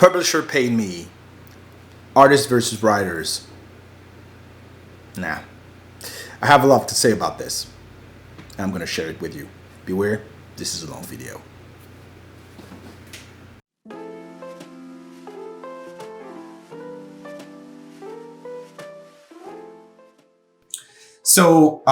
Publisher paid me. Artists versus writers. Nah. I have a lot to say about this. I'm going to share it with you. Beware, this is a long video. So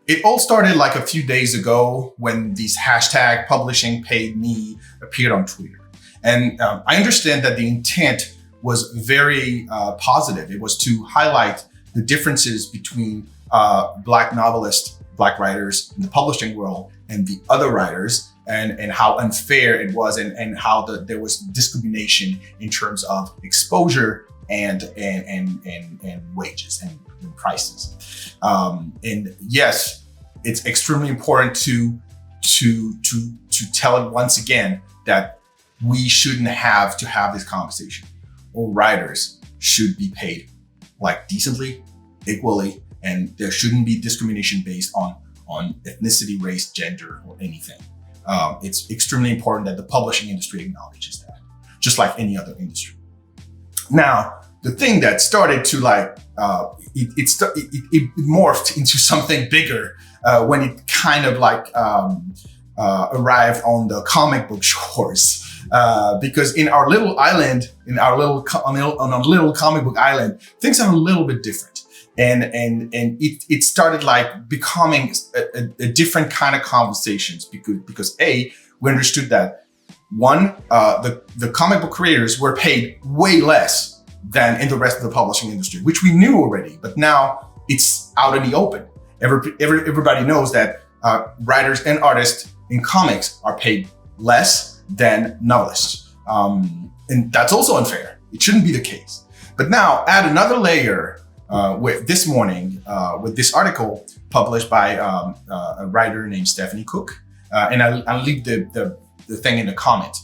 it all started like a few days ago when these hashtag publishing paid me appeared on Twitter. And I understand that the intent was very positive. It was to highlight the differences between Black novelists, Black writers in the publishing world and the other writers, and how unfair it was, and how there was discrimination in terms of exposure and wages and prices. And yes, it's extremely important to tell it once again that we shouldn't have to have this conversation. All writers should be paid like decently, equally, and there shouldn't be discrimination based on ethnicity, race, gender, or anything. It's extremely important that the publishing industry acknowledges that, just like any other industry. Now, the thing that started to it morphed into something bigger when it kind of arrived on the comic book shores. Because in our little island, on a little comic book island, things are a little bit different. And it started like becoming a different kind of conversations because we understood that one, the comic book creators were paid way less than in the rest of the publishing industry, which we knew already, but now it's out in the open. Everybody knows that writers and artists in comics are paid less than novelists. And that's also unfair. It shouldn't be the case. But now add another layer with this morning, with this article published by a writer named Stephanie Cooke. And I'll leave the thing in the comment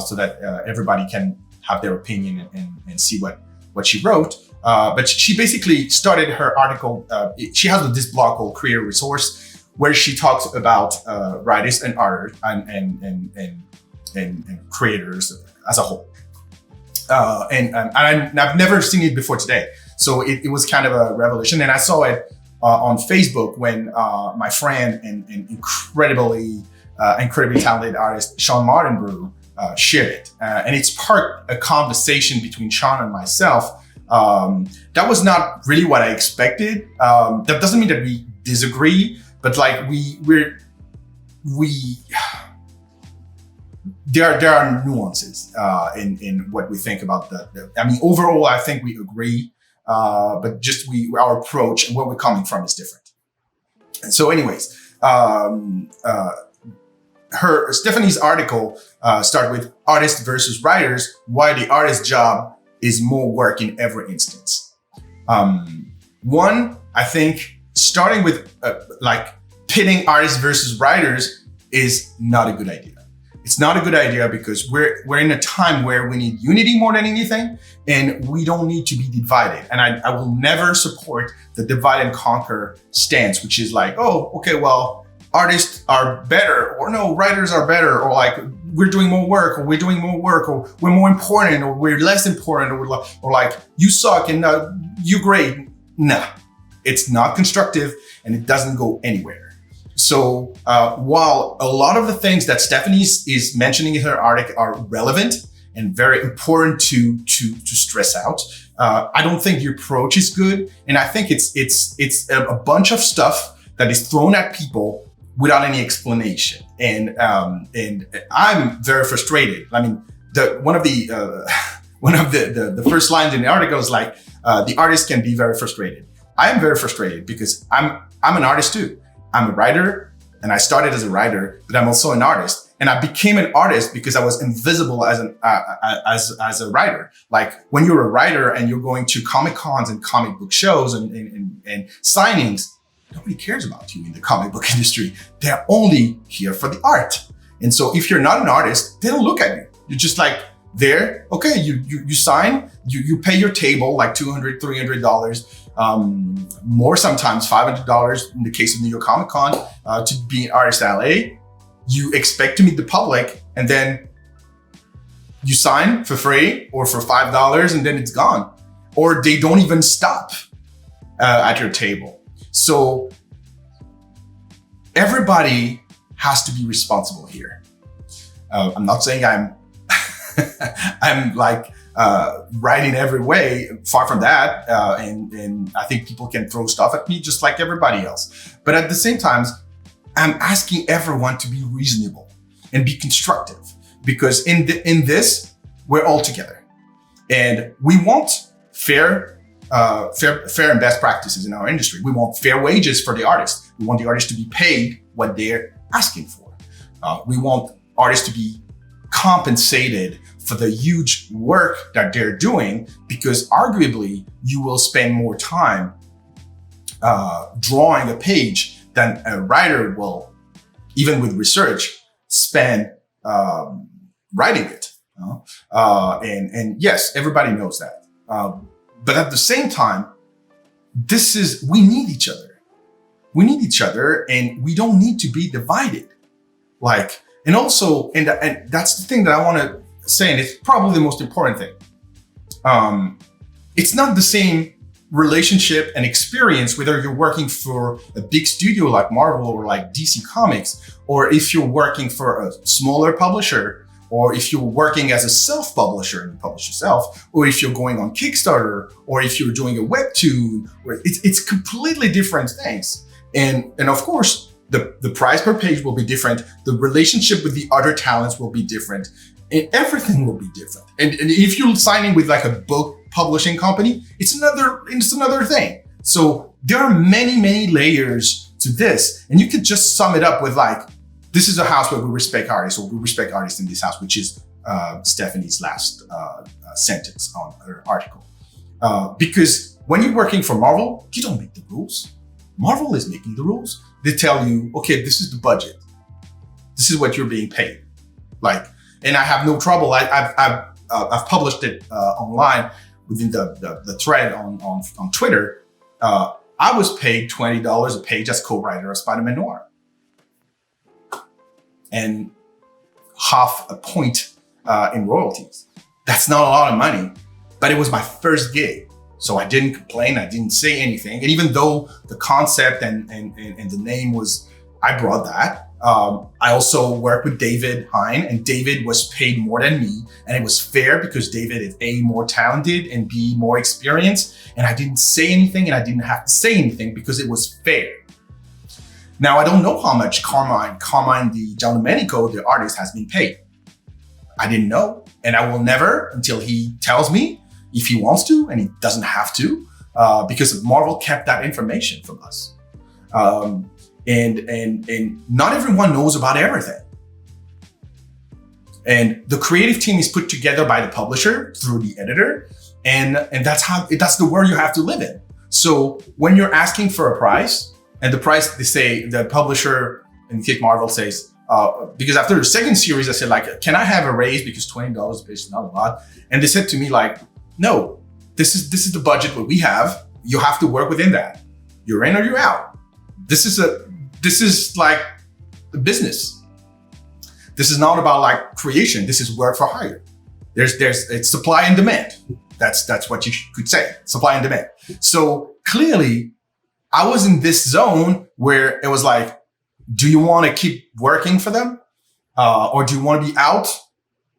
so that everybody can have their opinion and see what she wrote. But she basically started her article. She has this blog called Creator Resource, where she talks about writers and artists and creators as a whole. And I've never seen it before today. So it was kind of a revelation. And I saw it on Facebook when my friend and incredibly talented artist, Sean Martinbrew, shared it. And it sparked a conversation between Sean and myself. That was not really what I expected. That doesn't mean that we disagree, but like there are nuances in what we think about that. I mean, overall, I think we agree, but just our approach and where we're coming from is different. And so, anyways, Stephanie's article started with artists versus writers, why the artist's job is more work in every instance. One, I think starting with pitting artists versus writers is not a good idea. It's not a good idea because we're in a time where we need unity more than anything, and we don't need to be divided. And I will never support the divide and conquer stance, which is like, oh, okay, well, artists are better, or no, writers are better, or like we're doing more work, or we're doing more work, or we're more important, or we're less important, or like you suck and you're great. No, it's not constructive and it doesn't go anywhere. So while a lot of the things that Stephanie is mentioning in her article are relevant and very important to stress out, I don't think the approach is good, and I think it's a bunch of stuff that is thrown at people without any explanation, and I'm very frustrated. I mean, one of the first lines in the article is like, the artist can be very frustrated. I am very frustrated because I'm an artist too. I'm a writer, and I started as a writer, but I'm also an artist. And I became an artist because I was invisible as a writer. Like when you're a writer and you're going to Comic Cons and comic book shows and signings, nobody cares about you in the comic book industry. They're only here for the art. And so if you're not an artist, they don't look at you. You're just like there. Okay, you sign, you pay your table like $200, $300. More sometimes $500 in the case of New York Comic Con to be an artist in LA. You expect to meet the public, and then You sign for free or for $5 and then it's gone. Or they don't even stop at your table. So everybody has to be responsible here. I'm not saying I'm I'm like right in every way, far from that. And I think people can throw stuff at me just like everybody else. But at the same time, I'm asking everyone to be reasonable and be constructive, because in this, we're all together. And we want fair and best practices in our industry. We want fair wages for the artists. We want the artists to be paid what they're asking for. We want artists to be compensated for the huge work that they're doing, because arguably you will spend more time drawing a page than a writer will, even with research, spend writing it. And yes, everybody knows that. But at the same time, we need each other. We need each other, and we don't need to be divided. And that's the thing that I want to say, and it's probably the most important thing. It's not the same relationship and experience whether you're working for a big studio like Marvel or like DC Comics, or if you're working for a smaller publisher, or if you're working as a self-publisher and you publish yourself, or if you're going on Kickstarter, or if you're doing a webtoon. It's completely different things. And of course, the price per page will be different. The relationship with the other talents will be different, and everything will be different. And if you're signing with like a book publishing company, it's another thing. So there are many layers to this, and you could just sum it up with like, this is a house where we respect artists, or we respect artists in this house, which is Stephanie's last sentence on her article. Because when you're working for Marvel, you don't make the rules. Marvel is making the rules. They tell you, okay, this is the budget. This is what you're being paid. And I have no trouble. I've published it online within the thread on Twitter. I was paid $20 a page as co-writer of Spider-Man Noir. And half a point in royalties. That's not a lot of money, but it was my first gig. So I didn't complain, I didn't say anything. And even though the concept and the name was, I brought that. I also worked with David Hine, and David was paid more than me. And it was fair because David is A, more talented, and B, more experienced. And I didn't say anything, and I didn't have to say anything because it was fair. Now, I don't know how much Carmine Di Giandomenico, the artist, has been paid. I didn't know, and I will never until he tells me if he wants to, and he doesn't have to, because Marvel kept that information from us. And not everyone knows about everything. And the creative team is put together by the publisher through the editor, and that's the world you have to live in. So when you're asking for a price, and the price, they say, the publisher, in Kick Marvel says, because after the second series, I said, like, can I have a raise? Because $20 a page is not a lot. And they said to me, like, no, this is the budget that we have. You have to work within that. You're in or you're out. This is like the business. This is not about like creation. This is work for hire. It's supply and demand. That's what you could say, supply and demand. So clearly, I was in this zone where it was like, do you want to keep working for them? Or do you want to be out?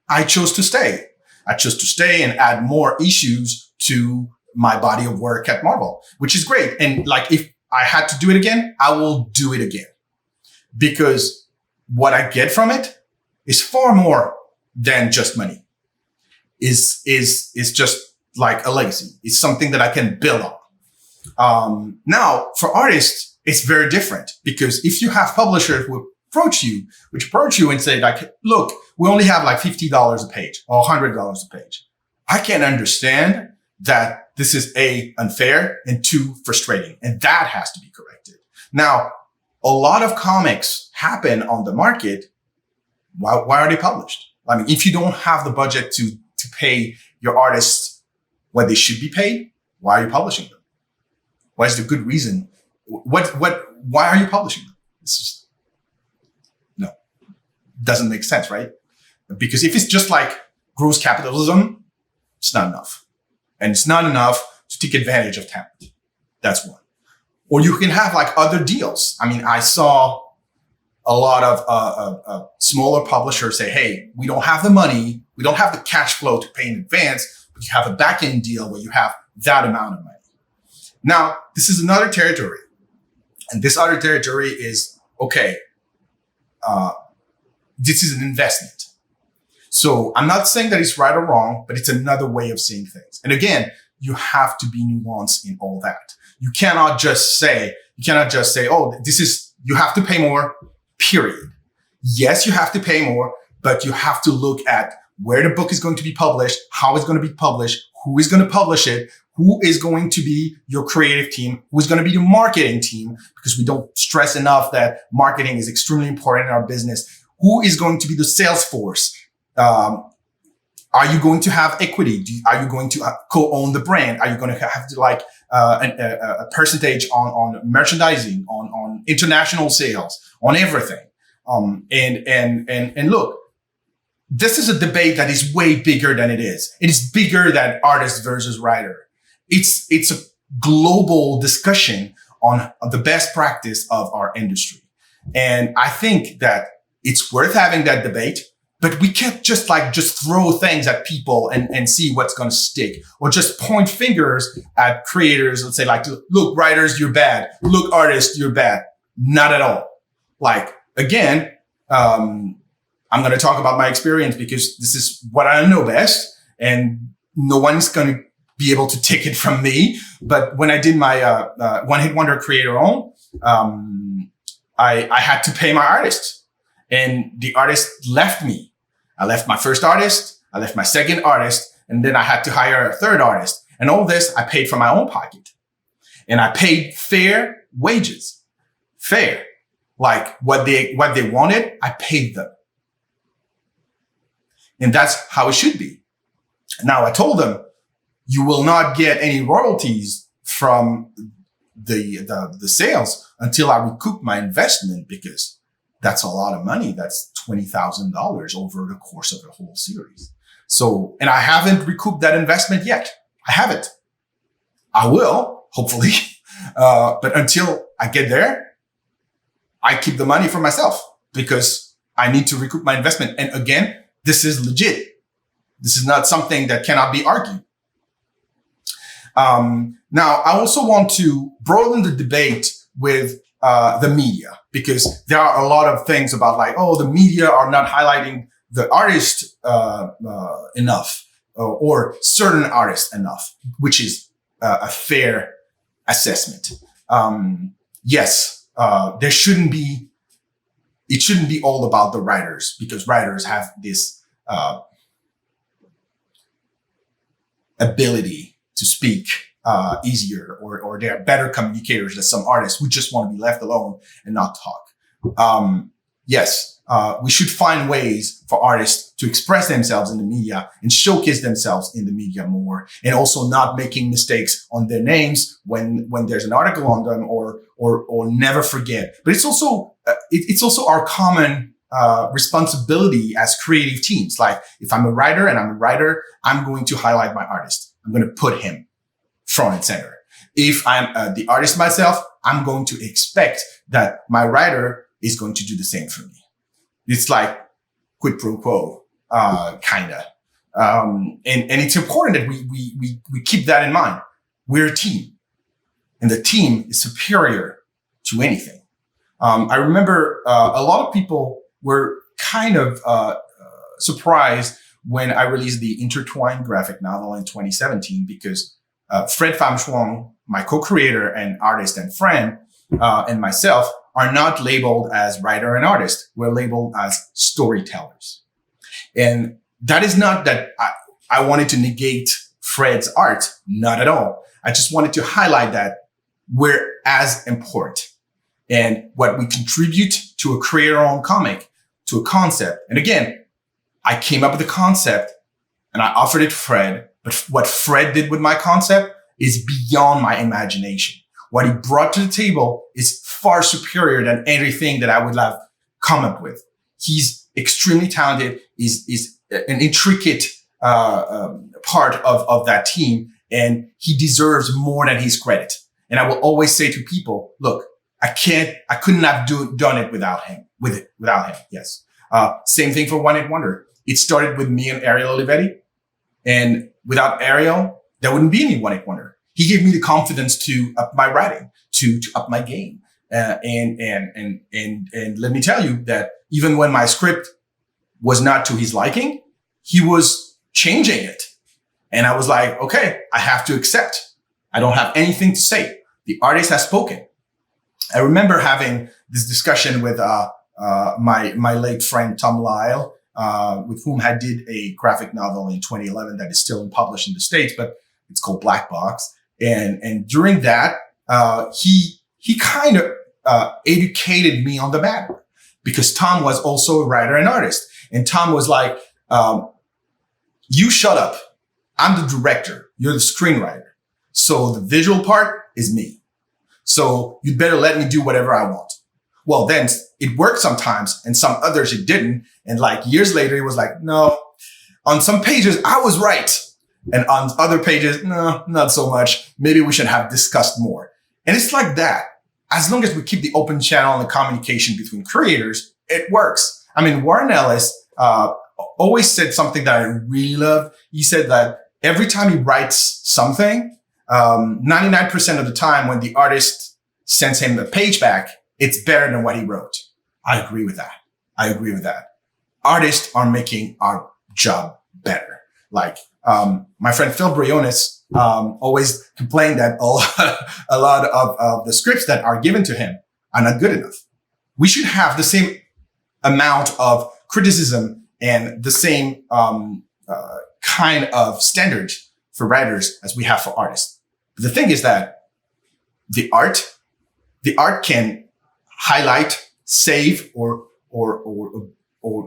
I chose to stay. I chose to stay and add more issues to my body of work at Marvel, which is great. And like, if I had to do it again, I will do it again, because what I get from it is far more than just money. Is just like a legacy. It's something that I can build on. Now, for artists, it's very different, because if you have publishers who approach you and say, like, look, we only have like $50 a page or $100 a page. I can understand that this is A, unfair, and 2, frustrating. And that has to be corrected. Now, a lot of comics happen on the market. Why are they published? I mean, if you don't have the budget to pay your artists what they should be paid, why are you publishing them? What is the good reason? Why are you publishing them? It's just, no, doesn't make sense, right? Because if it's just like gross capitalism, it's not enough. And it's not enough to take advantage of talent. That's one. Or you can have like other deals. I mean, I saw a lot of smaller publishers say, hey, we don't have the money, we don't have the cash flow to pay in advance, but you have a back-end deal where you have that amount of money. Now, this is another territory. And this other territory is, okay, this is an investment. So I'm not saying that it's right or wrong, but it's another way of seeing things. And again, you have to be nuanced in all that. You cannot just say, oh, you have to pay more, period. Yes, you have to pay more, but you have to look at where the book is going to be published, how it's going to be published, who is going to publish it, who is going to be your creative team, who is going to be the marketing team, because we don't stress enough that marketing is extremely important in our business. Who is going to be the sales force? Are you going to have equity? Are you going to co-own the brand? Are you going to have to like a percentage on merchandising, on international sales, on everything? And look, this is a debate that is way bigger than it is. It is bigger than artist versus writer. It's a global discussion on the best practice of our industry. And I think that it's worth having that debate, but we can't just throw things at people and see what's going to stick, or just point fingers at creators and say like, look, writers, you're bad. Look, artists, you're bad. Not at all. Like, again, I'm going to talk about my experience because this is what I know best, and no one's going to be able to take it from me. But when I did my One Hit Wonder Creator Own, I had to pay my artist, and the artist left me. I left my first artist, I left my second artist, and then I had to hire a third artist. And all this I paid from my own pocket, and I paid fair wages, fair, like what they wanted. I paid them. And that's how it should be. Now, I told them, you will not get any royalties from the sales until I recoup my investment, because that's a lot of money. That's $20,000 over the course of the whole series. So, and I haven't recouped that investment yet. I haven't. I will, hopefully. But until I get there, I keep the money for myself because I need to recoup my investment. And again, this is legit. This is not something that cannot be argued. Now, I also want to broaden the debate with the media, because there are a lot of things about like, oh, the media are not highlighting the artist enough, or certain artists enough, which is a fair assessment. Yes, it shouldn't be all about the writers, because writers have this ability to speak easier, or they're better communicators than some artists who just want to be left alone and not talk. Yes, we should find ways for artists to express themselves in the media and showcase themselves in the media more, and also not making mistakes on their names when there's an article on them, or never forget. But it's also our common responsibility as creative teams. Like, if I'm a writer, I'm going to highlight my artist. I'm going to put him front and center. If I'm the artist myself, I'm going to expect that my writer is going to do the same for me. It's like quid pro quo, kinda. And it's important that we keep that in mind. We're a team, and the team is superior to anything. I remember a lot of people were kind of surprised when I released the Intertwined graphic novel in 2017, because Fred Pham Chuang, my co-creator and artist and friend, and myself are not labeled as writer and artist. We're labeled as storytellers. And that is not that I wanted to negate Fred's art. Not at all. I just wanted to highlight that we're as important. And what we contribute to a creator-owned comic, to a concept. And again, I came up with the concept and I offered it to Fred. But what Fred did with my concept is beyond my imagination. What he brought to the table is far superior than anything that I would have come up with. He's extremely talented, is an intricate part of that team, and he deserves more than his credit. And I will always say to people, look, I couldn't have done it without him. Yes. Same thing for One Hit Wonder. It started with me and Ariel Olivetti, and without Ariel, there wouldn't be any One Hit Wonder. He gave me the confidence to up my writing, to up my game. And let me tell you that even when my script was not to his liking, he was changing it. And I was like, okay, I have to accept. I don't have anything to say. The artist has spoken. I remember having this discussion with my late friend Tom Lyle, with whom I did a graphic novel in 2011 that is still published in the States, but it's called Black Box. And during that, he kind of educated me on the matter, because Tom was also a writer and artist. And Tom was like, you shut up. I'm the director. You're the screenwriter. So the visual part is me. So you'd better let me do whatever I want. Well, then it worked sometimes, and some others it didn't. And like years later, he was like, no, on some pages I was right. And on other pages, no, not so much. Maybe we should have discussed more. And it's like that. As long as we keep the open channel and the communication between creators, it works. I mean, Warren Ellis always said something that I really love. He said that every time he writes something, 99% of the time when the artist sends him the page back, it's better than what he wrote. I agree with that. Artists are making our job better. Like, my friend Phil Briones always complained that a lot of the scripts that are given to him are not good enough. We should have the same amount of criticism and the same kind of standards for writers as we have for artists. But the thing is that the art can highlight, save, or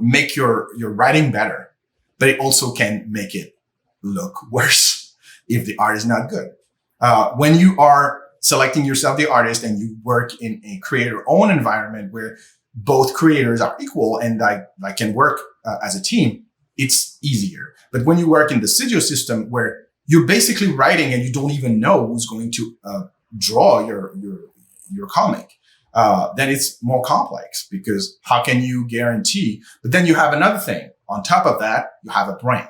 make your writing better, but it also can make it look worse if the art is not good. When you are selecting yourself the artist and you work in a creator-owned environment where both creators are equal and like can work as a team, it's easier. But when you work in the studio system where you're basically writing and you don't even know who's going to draw your comic, then it's more complex, because how can you guarantee? But then you have another thing. On top of that, you have a brand.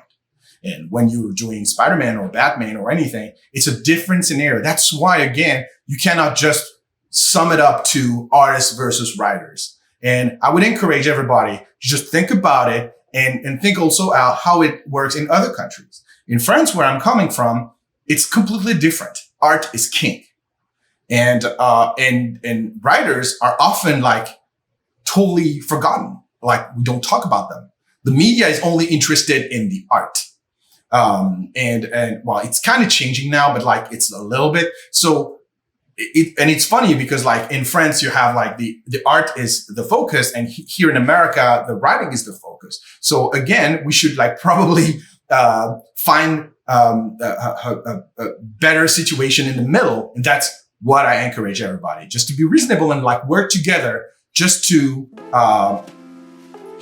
And when you're doing Spider-Man or Batman or anything, it's a different scenario. That's why, again, you cannot just sum it up to artists versus writers. And I would encourage everybody to just think about it and think also out how it works in other countries. In France, where I'm coming from, it's completely different. Art is king. And writers are often like totally forgotten. Like, we don't talk about them. The media is only interested in the art. And well, it's kind of changing now, but like it's a little bit. So it's funny because like in France, you have like the art is the focus, and here in America, the writing is the focus. So again, we should like probably, find, a better situation in the middle. And that's what I encourage everybody, just to be reasonable and like work together just to,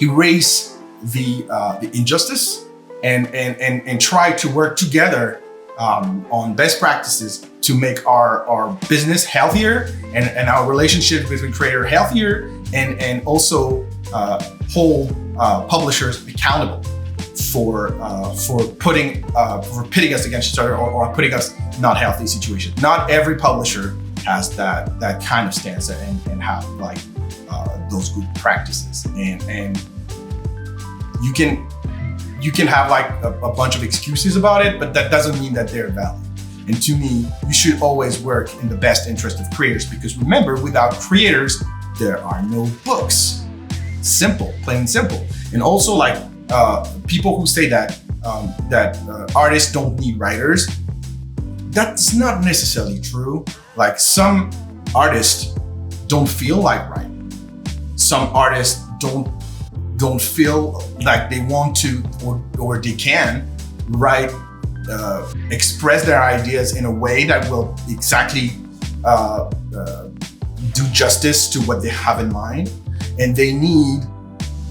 erase the injustice and try to work together on best practices to make our business healthier and our relationship between creator healthier, and also hold publishers accountable for pitting us against each other or putting us in not healthy situation. Not every publisher has that kind of stance and have like those good practices, and you can have like a bunch of excuses about it, but that doesn't mean that they're valid. And to me, you should always work in the best interest of creators, because remember, without creators, there are no books. Simple, plain and simple. And also like people who say that artists don't need writers, that's not necessarily true. Like, some artists don't feel like writing. Some artists don't feel like they want to or they can write, express their ideas in a way that will exactly do justice to what they have in mind. And they need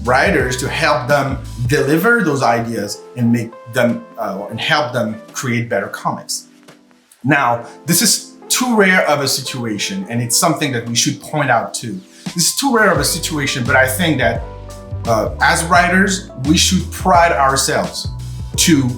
writers to help them deliver those ideas and make them and help them create better comics. Now, this is too rare of a situation, and it's something that we should point out too. This is too rare of a situation, but I think that as writers, we should pride ourselves to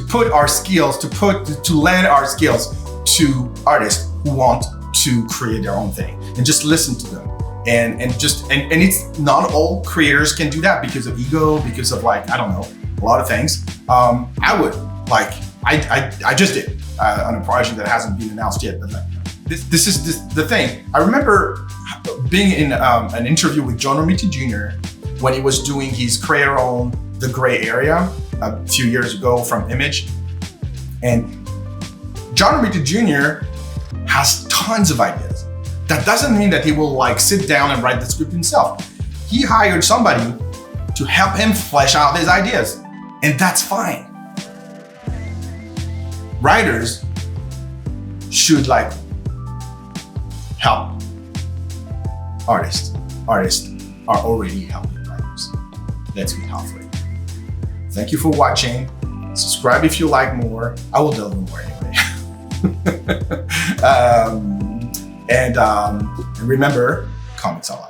put our skills, to lend our skills to artists who want to create their own thing, and just listen to them. And it's not all creators can do that because of ego, because of like, I don't know, a lot of things. I would, like, I just did on a project that hasn't been announced yet, but like, this is the thing. I remember being in an interview with John Romita Jr. when he was doing his creator own The Gray Area a few years ago from Image. And John Romita Jr. has tons of ideas. That doesn't mean that he will like sit down and write the script himself. He hired somebody to help him flesh out his ideas, and that's fine. Writers should like help artists. Artists are already helping writers. Let's be helpful. Thank you for watching. Subscribe if you like more. I will delve more anyway. And remember, comics are life.